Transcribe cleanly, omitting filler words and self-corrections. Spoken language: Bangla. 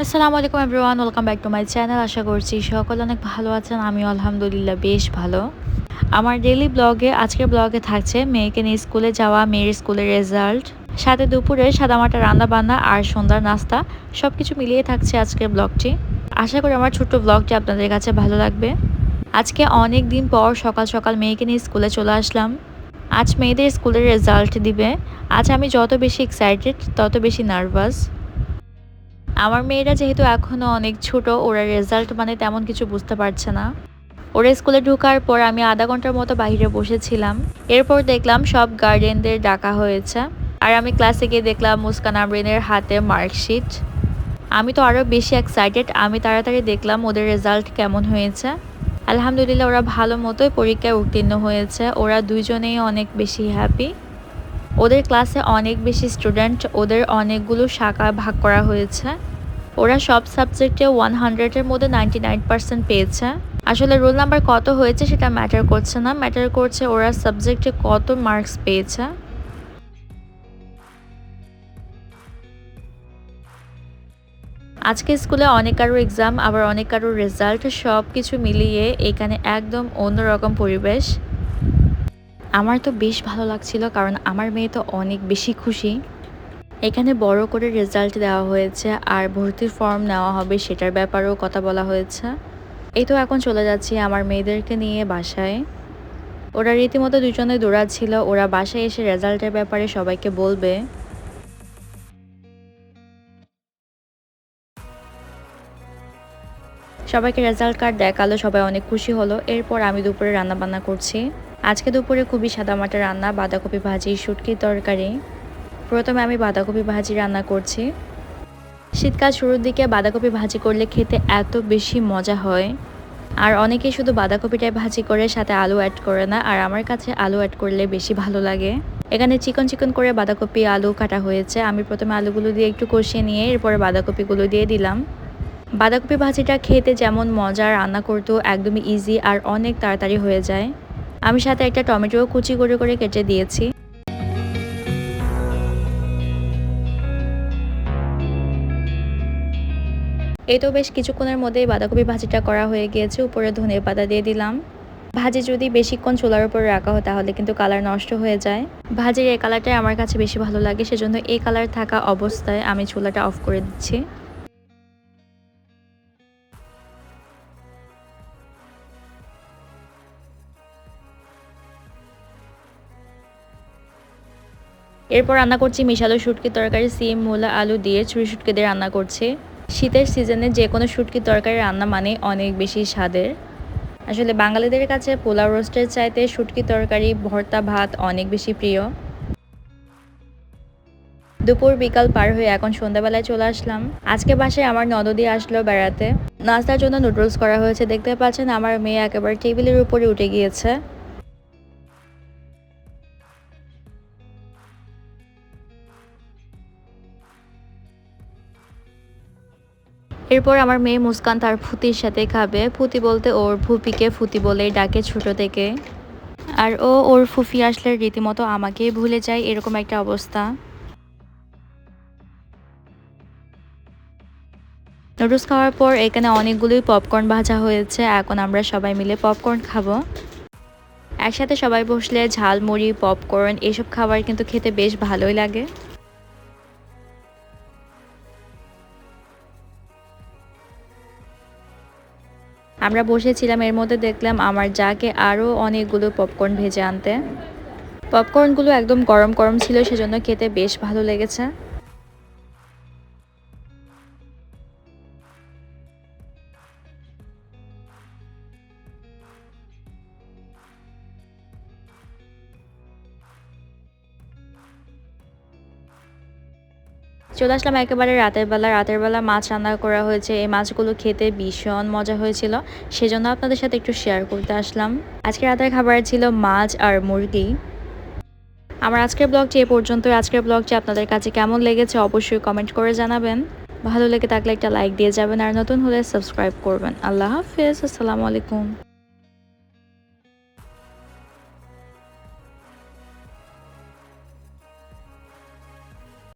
আসসালামু আলাইকুম everyone, welcome back to my channel. আশা করছি সকলে অনেক ভালো আছেন। আমিও আলহামদুলিল্লাহ বেশ ভালো। আমার ডেইলি ব্লগে আজকের ব্লগে থাকছে মেয়েকে নিয়ে স্কুলে যাওয়া, মেয়ের স্কুলের রেজাল্ট, সাথে দুপুরে সাদামাটা রান্না বান্না আর সন্ধ্যার নাস্তা, সব কিছু মিলিয়ে থাকছে আজকের ব্লগটি। আশা করি আমার ছোট্ট ব্লগটি আপনাদের কাছে ভালো লাগবে। আজকে অনেক দিন পর সকাল সকাল মেয়েকে নিয়ে স্কুলে চলে আসলাম। আজ মেয়েদের স্কুলের রেজাল্ট দিবে। আজ আমি যত বেশি এক্সাইটেড তত বেশি নার্ভাস। আমার মেয়েরা যেহেতু এখনও অনেক ছোট, ওরা রেজাল্ট মানে তেমন কিছু বুঝতে পারছে না। ওরা স্কুলে ঢোকার পর আমি আধা ঘন্টার মতো বাইরে বসেছিলাম। এরপর দেখলাম সব গার্ডিয়ানদের ডাকা হয়েছে, আর আমি ক্লাসে গিয়ে দেখলাম মুস্কান আমরিনের হাতে মার্কশিট। আমি তো আরও বেশি এক্সাইটেড। আমি তাড়াতাড়ি দেখলাম ওদের রেজাল্ট কেমন হয়েছে। আলহামদুলিল্লাহ ওরা ভালো মতোই পরীক্ষায় উত্তীর্ণ হয়েছে। ওরা দুইজনেই অনেক বেশি হ্যাপি। ওদের ক্লাসে অনেক বেশি স্টুডেন্ট, ওদের অনেকগুলো শাখা ভাগ করা হয়েছে। ওরা সব সাবজেক্টে 100-এর মধ্যে 99% পেয়েছে। আসলে রোল নাম্বার কত হয়েছে সেটা ম্যাটার করছে না, ম্যাটার করছে ওরা সাবজেক্টে কত মার্কস পেয়েছে। আজকে স্কুলে অনেক কারো এক্সাম, আবার অনেক কারো রেজাল্ট, সব কিছু মিলিয়ে এখানে একদম অন্যরকম পরিবেশ। আমার তো বেশ ভালো লাগছিল, কারণ আমার মেয়ে তো অনেক বেশি খুশি। এখানে বড় করে রেজাল্ট দেওয়া হয়েছে, আর ভর্তির ফর্ম নেওয়া হবে সেটার ব্যাপারেও কথা বলা হয়েছে। এই তো এখন চলে যাচ্ছি আমার মেয়েদেরকে নিয়ে বাসায়। ওরা রীতিমতো দুজনে দৌড়াচ্ছিল, ওরা বাসায় এসে রেজাল্টের ব্যাপারে সবাইকে বলবে। সবাইকে রেজাল্ট কার্ড দেখালো, সবাই অনেক খুশি হলো। এরপর আমি দুপুরে রান্না বান্না করছি। আজকে দুপুরে খুবই সাদামাটা রান্না, বাঁধাকপি ভাজি, শুটকির তরকারি। প্রথমে আমি বাঁধাকপি ভাজি রান্না করছি। শীতকাল শুরুর দিকে বাঁধাকপি ভাজি করলে খেতে এত বেশি মজা হয়। আর অনেকেই শুধু বাঁধাকপিটাই ভাজি করে, সাথে আলু অ্যাড করে না, আর আমার কাছে আলু অ্যাড করলে বেশি ভালো লাগে। এখানে চিকন চিকন করে বাঁধাকপি আলু কাটা হয়েছে। আমি প্রথমে আলুগুলো দিয়ে একটু কষিয়ে নিয়ে এরপরে বাঁধাকপিগুলো দিয়ে দিলাম। বাঁধাকপি ভাজিটা খেতে যেমন মজা, রান্না করতেও একদমই ইজি আর অনেক তাড়াতাড়ি হয়ে যায়। আমি সাথে একটা টমেটোও কুচি করে করে কেটে দিয়েছি। এই তো বেশ কিছুক্ষণের মধ্যেই বাঁধাকপি ভাজিটা করা হয়ে গিয়েছে। উপরে ধনিয়া পাতা দিয়ে দিলাম। ভাজি যদি বেশিক্ষণ চুলার উপর রাখা হয় তাহলে কিন্তু কালার নষ্ট হয়ে যায়। ভাজির এই কালারটাই আমার কাছে বেশি ভালো লাগে, সেজন্য এই কালার থাকা অবস্থায় আমি চুলাটা অফ করে দিচ্ছি। এরপর রান্না করছি মিশালো শুটকির তরকারি, সিম, মূলা, আলু দিয়ে চুরি শুটকি দিয়ে রান্না করছি। শীতের সিজনে যে কোনো শুটকির তরকারি রান্না মানে অনেক বেশি স্বাদের। আসলে বাঙালিদের কাছে পোলাও রোস্টের চাইতে শুটকি তরকারি, ভর্তা, ভাত অনেক বেশি প্রিয়। দুপুর বিকাল পার হয়ে এখন সন্ধ্যাবেলায় চলে আসলাম। আজকে বাসায় আমার ননদি আসলো বেড়াতে। নাস্তার জন্য নুডলস করা হয়েছে। দেখতে পাচ্ছেন আমার মেয়ে একেবারে টেবিলের উপরে উঠে গিয়েছে। এরপর আমার মেয়ে মুস্কান তার ফুতির সাথে খাবে। ফুতি বলতে ওর ফুপিকে ফুতি বলেই ডাকে ছোট থেকে। আর ও ওর ফুফি আসলে রীতিমতো আমাকেই ভুলে যায়, এরকম একটা অবস্থা। নুডলস খাওয়ার পর এখানে অনেকগুলোই পপকর্ন ভাজা হয়েছে। এখন আমরা সবাই মিলে পপকর্ন খাবো। একসাথে সবাই বসলে ঝালমুড়ি, পপকর্ন এসব খাবার কিন্তু খেতে বেশ ভালোই লাগে। আমরা বসেছিলাম, এর মধ্যে দেখলাম আমার যাকে আরও অনেকগুলো পপকর্ন ভেজে আনতে। পপকর্নগুলো একদম গরম গরম ছিল, সেজন্য খেতে বেশ ভালো লেগেছে। চলে আসলাম একেবারে রাতের বেলা। রাতের বেলা মাছ রান্না করা হয়েছে। এই মাছগুলো খেতে ভীষণ মজা হয়েছিল, সেজন্য আপনাদের সাথে একটু শেয়ার করতে আসলাম। আজকে রাতের খাবার ছিল মাছ আর মুরগি। আমার আজকের ব্লগটি এ পর্যন্ত। আজকের ব্লগটি আপনাদের কাছে কেমন লেগেছে অবশ্যই কমেন্ট করে জানাবেন। ভালো লেগে থাকলে একটা লাইক দিয়ে যাবেন, আর নতুন হলে সাবস্ক্রাইব করবেন। আল্লাহ হাফেজ, আসসালামু আলাইকুম।